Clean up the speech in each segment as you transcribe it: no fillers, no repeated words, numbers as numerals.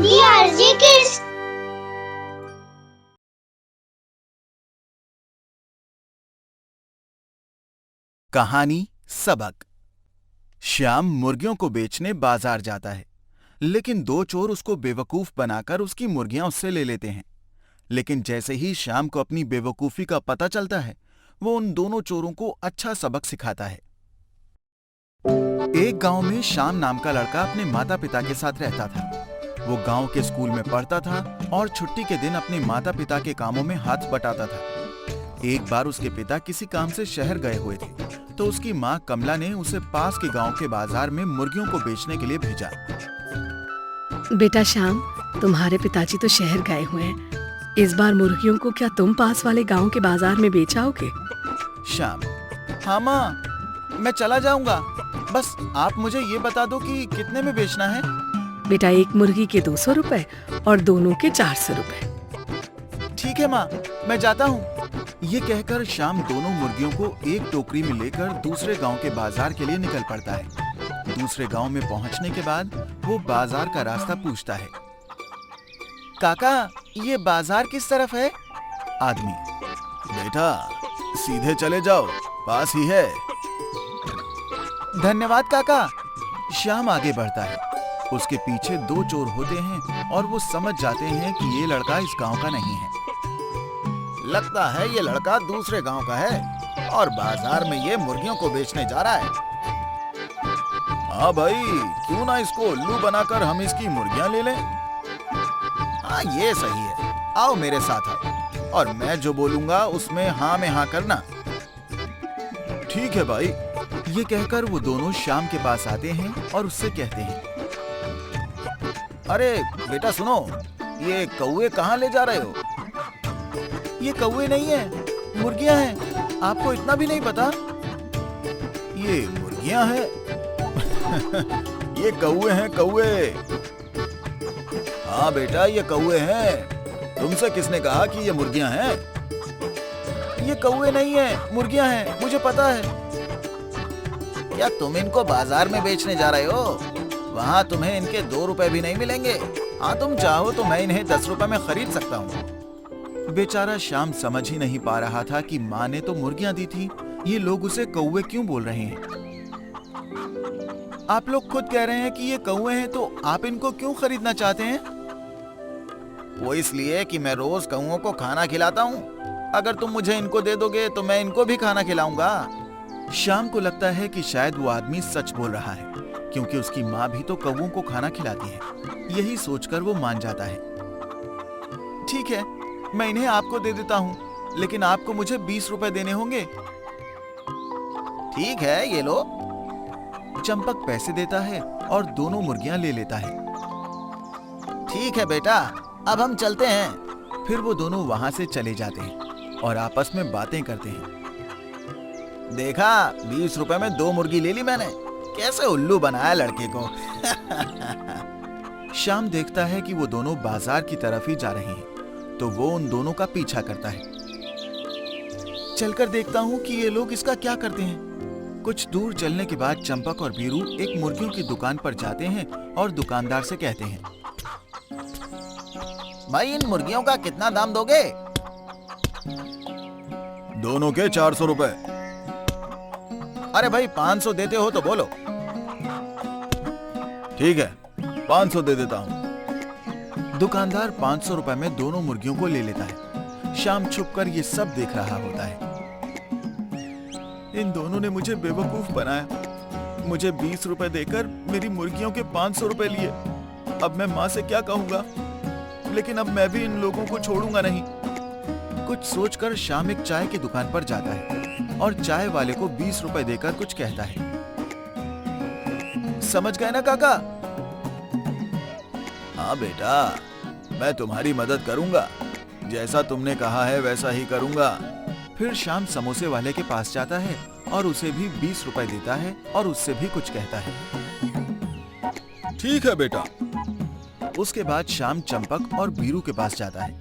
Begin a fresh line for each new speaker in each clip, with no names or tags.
DRG Kids।
कहानी सबक। श्याम मुर्गियों को बेचने बाजार जाता है, लेकिन दो चोर उसको बेवकूफ बनाकर उसकी मुर्गियां उससे ले लेते हैं। लेकिन जैसे ही श्याम को अपनी बेवकूफी का पता चलता है, वो उन दोनों चोरों को अच्छा सबक सिखाता है। एक गांव में श्याम नाम का लड़का अपने माता पिता के साथ रहता था। वो गांव के स्कूल में पढ़ता था और छुट्टी के दिन अपने माता पिता के कामों में हाथ बटाता था। एक बार उसके पिता किसी काम से शहर गए हुए थे, तो उसकी माँ कमला ने उसे पास के गांव के बाजार में मुर्गियों को बेचने के लिए भेजा।
बेटा श्याम, तुम्हारे पिताजी तो शहर गए हुए हैं। इस बार मुर्गियों को क्या तुम पास वाले गांव के बाजार में बेच आओगे?
श्याम: हाँ माँ, मैं चला जाऊंगा। बस आप मुझे ये बता दो कि कितने में बेचना है।
बेटा, एक मुर्गी के 200 रुपए और दोनों के 400 रुपए।
ठीक है माँ, मैं जाता हूँ। ये कहकर श्याम दोनों मुर्गियों को एक टोकरी में लेकर दूसरे गांव के बाजार के लिए निकल पड़ता है। दूसरे गांव में पहुंचने के बाद वो बाजार का रास्ता पूछता है। काका, ये बाजार किस तरफ है? आदमी: बेटा, सीधे चले जाओ, पास ही है। धन्यवाद काका। श्याम आगे बढ़ता है। उसके पीछे दो चोर होते हैं और वो समझ जाते हैं कि ये लड़का इस गांव का नहीं है। लगता है ये लड़का दूसरे गांव का है और बाजार में ये मुर्गियों को बेचने जा रहा है। हाँ भाई, क्यों ना इसको उल्लू बनाकर हम इसकी मुर्गियां ले लें। हाँ, ये सही है। आओ मेरे साथ आओ, और मैं जो बोलूंगा उसमें हाँ में हाँ करना। ठीक है भाई। ये कहकर वो दोनों श्याम के पास आते हैं और उससे कहते हैं, अरे बेटा सुनो, ये कौवे कहाँ ले जा रहे हो? ये कौवे नहीं है, मुर्गियां हैं। आपको इतना भी नहीं पता? ये मुर्गियां हैं। ये कौवे हैं, कौवे। हाँ बेटा, ये कौवे हैं। तुमसे किसने कहा कि ये मुर्गियां हैं? ये कौवे नहीं है, मुर्गियां हैं, मुझे पता है। क्या तुम इनको बाजार में बेचने जा रहे हो? वहाँ तुम्हें इनके 2 रुपए भी नहीं मिलेंगे। हाँ, तुम चाहो तो मैं इन्हें 10 रुपए में खरीद सकता हूँ। बेचारा श्याम समझ ही नहीं पा रहा था कि माँ ने तो मुर्गियां दी थी, ये लोग उसे कौवे क्यों बोल रहे हैं। आप लोग खुद कह रहे हैं कि ये कौवे हैं, तो आप इनको क्यों खरीदना चाहते हैं? वो इसलिए कि मैं रोज कौवों को खाना खिलाता हूँ। अगर तुम मुझे इनको दे दोगे तो मैं इनको भी खाना खिलाऊंगा। श्याम को लगता है कि शायद वो आदमी सच बोल रहा है, क्योंकि उसकी माँ भी तो कौवों को खाना खिलाती है। यही सोचकर वो मान जाता है। ठीक है, मैं इन्हें आपको दे देता हूँ, लेकिन आपको मुझे 20 रुपए देने होंगे। ठीक है, ये लो। चंपक पैसे देता है और दोनों मुर्गियां ले लेता है। ठीक है बेटा, अब हम चलते हैं। फिर वो दोनों वहां से चले जाते हैं और आपस में बातें करते हैं। देखा, 20 रुपए में 2 मुर्गी ले ली मैंने। कैसे उल्लू बनाया लड़के को। श्याम देखता है कि वो दोनों बाजार की तरफ ही जा रहे हैं, तो वो उन दोनों का पीछा करता है। चलकर देखता हूँ कि ये लोग इसका क्या करते हैं। कुछ दूर चलने के बाद चंपक और बीरू एक मुर्गियों की दुकान पर जाते हैं और दुकानदार से कहते हैं, भाई इन मुर्गियों का कितना दाम दोगे? दोनों के 400 रुपए। अरे भाई, 500 देते हो तो बोलो। ठीक है, 500 दे देता हूं। दुकानदार 500 रुपए में दोनों मुर्गियों को ले लेता है। श्याम छुपकर ये सब देख रहा होता है। इन दोनों ने मुझे बेवकूफ बनाया। मुझे 20 रुपए देकर मेरी मुर्गियों के 500 रुपए लिए। अब मैं माँ से क्या कहूंगा? लेकिन अब मैं भी इन लोगों को छोड़ूंगा नहीं। कुछ सोचकर श्याम एक चाय की दुकान पर जाता है और चाय वाले को 20 रुपए देकर कुछ कहता है। समझ गए ना काका? हाँ बेटा, मैं तुम्हारी मदद करूंगा। जैसा तुमने कहा है वैसा ही करूंगा। फिर श्याम समोसे वाले के पास जाता है और उसे भी 20 रुपए देता है और उससे भी कुछ कहता है। ठीक है बेटा। उसके बाद श्याम चंपक और बीरू के पास जाता है,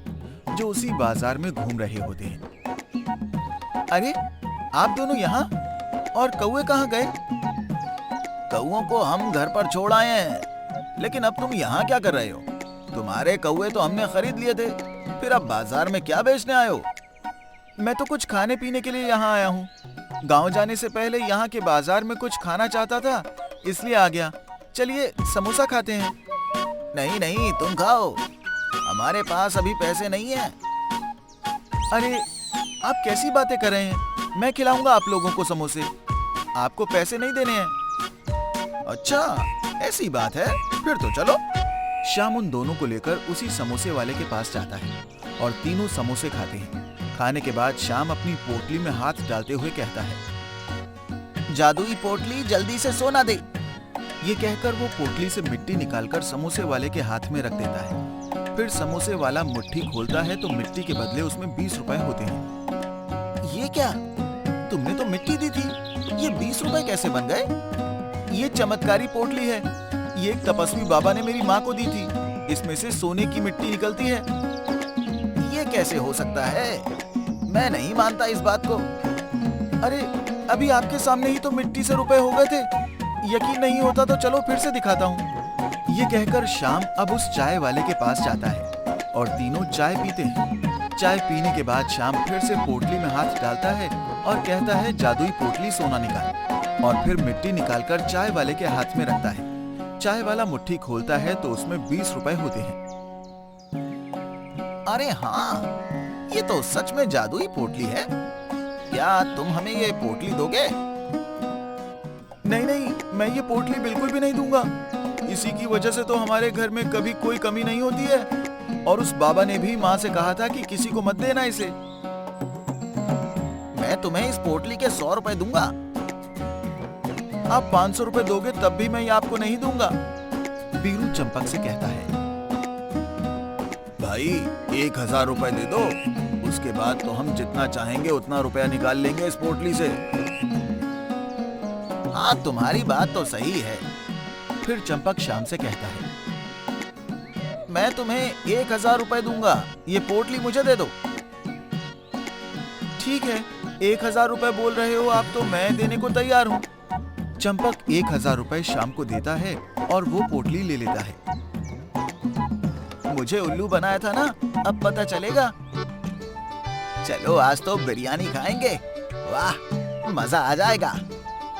जो उसी बाजार में घूम रहे होते हैं। अरे, आप दोनों यहाँ? और कौवे कहाँ गए? कौवों को हम घर पर छोड़ आए हैं, लेकिन अब तुम यहाँ क्या कर रहे हो? तुम्हारे कौवे तो हमने खरीद लिए थे, फिर अब बाजार में क्या बेचने आए हो? मैं तो कुछ खाने पीने के लिए यहाँ आया हूँ। गांव जाने से पहले यहाँ के बाजार में कुछ खाना चाहता था, इसलिए आ गया। चलिए समोसा खाते हैं। नहीं नहीं, तुम खाओ, हमारे पास अभी पैसे नहीं है। अरे आप कैसी बातें कर रहे हैं? मैं खिलाऊंगा आप लोगों को समोसे, आपको पैसे नहीं देने हैं। अच्छा ऐसी बात है, फिर तो चलो। श्याम उन दोनों को लेकर उसी समोसे वाले के पास जाता है और तीनों समोसे खाते हैं। खाने के बाद श्याम अपनी पोटली में हाथ डालते हुए कहता है, जादुई पोटली जल्दी से सोना दे। ये कहकर वो पोटली से मिट्टी निकालकर समोसे वाले के हाथ में रख देता है। फिर समोसे वाला मुट्ठी खोलता है तो मिट्टी के बदले उसमें 20 रुपए होते हैं। ये क्या, तुमने तो मिट्टी दी थी, ये 20 रुपए कैसे बन गए? ये चमत्कारी पोटली है, ये एक तपस्वी बाबा ने मेरी माँ को दी थी, इसमें से सोने की मिट्टी निकलती है। ये कैसे हो सकता है? मैं नहीं मानता इस बात को। अरे अभी आपके सामने ही तो मिट्टी से रुपए हो गए थे। यकीन नहीं होता तो चलो फिर से दिखाता हूँ। ये कहकर श्याम अब उस चाय वाले के पास जाता है और तीनों चाय पीते हैं। चाय पीने के बाद श्याम फिर से पोटली में हाथ डालता है और कहता है, जादुई पोटली सोना निकाल, और फिर मिट्टी निकालकर चाय वाले के हाथ में रखता है। चाय वाला मुट्ठी खोलता है तो उसमें 20 रुपए होते हैं। अरे हाँ, ये तो सच में जादुई पोटली है। क्या तुम हमें ये पोटली दोगे? नहीं नहीं, मैं ये पोटली बिल्कुल भी नहीं दूंगा। इसी की वजह से तो हमारे घर में कभी कोई कमी नहीं होती है, और उस बाबा ने भी माँ से कहा था कि किसी को मत देना इसे। मैं तुम्हें इस पोटली के 100 रुपए दूंगा। आप 500 रुपए दोगे तब भी मैं ये आपको नहीं दूंगा। बीरू चंपक से कहता है, भाई 1000 रुपए दे दो, उसके बाद तो हम जितना चाहेंगे उतना रुपया निकाल लेंगे इस पोटली से। हाँ तुम्हारी बात तो सही है। फिर चंपक श्याम से कहता है, मैं तुम्हें 1000 रुपए दूंगा, ये पोटली मुझे दे दो। ठीक है, 1000 रुपए बोल रहे हो आप तो मैं देने को तैयार हूँ। चंपक 1000 रुपए श्याम को देता है और वो पोटली ले लेता है। मुझे उल्लू बनाया था ना, अब पता चलेगा। चलो आज तो बिरयानी खाएंगे, वाह मजा आ जाएगा।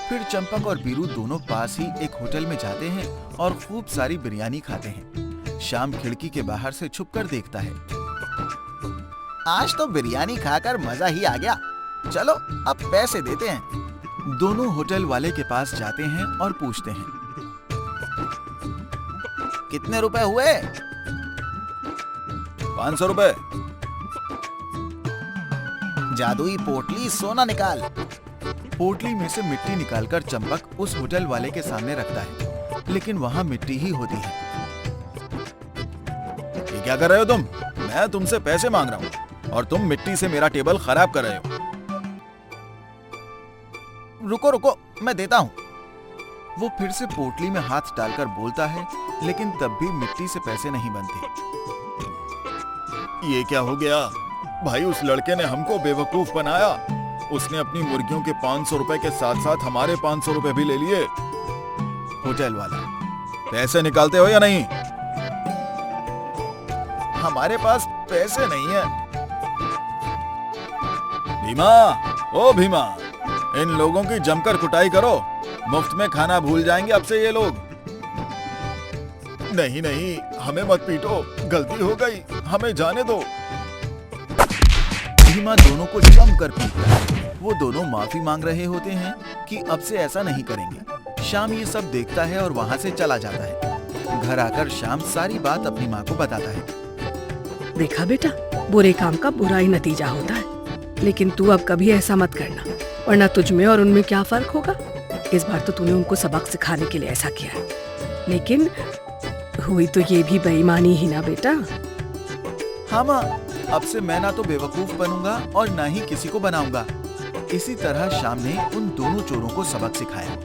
फिर चंपक और बीरू दोनों पास ही एक होटल में जाते हैं और खूब सारी बिरयानी खाते हैं। श्याम खिड़की के बाहर से छुपकर देखता है। आज तो बिरयानी खाकर मजा ही आ गया, चलो अब पैसे देते हैं। दोनों होटल वाले के पास जाते हैं और पूछते हैं, कितने रुपए हुए? 500 रुपए। जादुई पोटली सोना निकाल। पोटली में से मिट्टी निकालकर चंपक उस होटल वाले के सामने रखता है, लेकिन वहाँ मिट्टी ही होती है। ये क्या कर रहे हो तुम? मैं तुमसे पैसे मांग रहा हूँ और तुम मिट्टी से मेरा टेबल खराब कर रहे हो। रुको रुको, मैं देता हूँ। वो फिर से पोटली में हाथ डालकर बोलता है, लेकिन तब भी मिट्टी से पैसे नहीं बनते। ये क्या हो गया भाई? उस लड़के ने हमको बेवकूफ बनाया। उसने अपनी मुर्गियों के 500 रुपए के साथ साथ हमारे 500 रुपए भी ले लिए। होटल वाला, पैसे निकालते हो या नहीं? हमारे पास पैसे नहीं है। भीमा, ओ भीमा, इन लोगों की जमकर कुटाई करो, मुफ्त में खाना भूल जाएंगे अब से ये लोग। नहीं नहीं, हमें मत पीटो, गलती हो गई, हमें जाने दो। भीमा दोनों को जमकर पीटता है। वो दोनों माफी मांग रहे होते हैं कि अब से ऐसा नहीं करेंगे। श्याम ये सब देखता है और वहाँ से चला जाता है। घर आकर श्याम सारी बात अपनी माँ को बताता है।
देखा बेटा, बुरे काम का बुरा ही नतीजा होता है, लेकिन तू अब कभी ऐसा मत करना, वरना तुझ में और उनमें क्या फर्क होगा। इस बार तो तूने उनको सबक सिखाने के लिए ऐसा किया है, लेकिन हुई तो ये भी बेईमानी ही ना बेटा।
हाँ माँ, अब से मैं ना तो बेवकूफ बनूंगा और ना ही किसी को बनाऊंगा। इसी तरह श्याम ने उन दोनों चोरों को सबक सिखाया।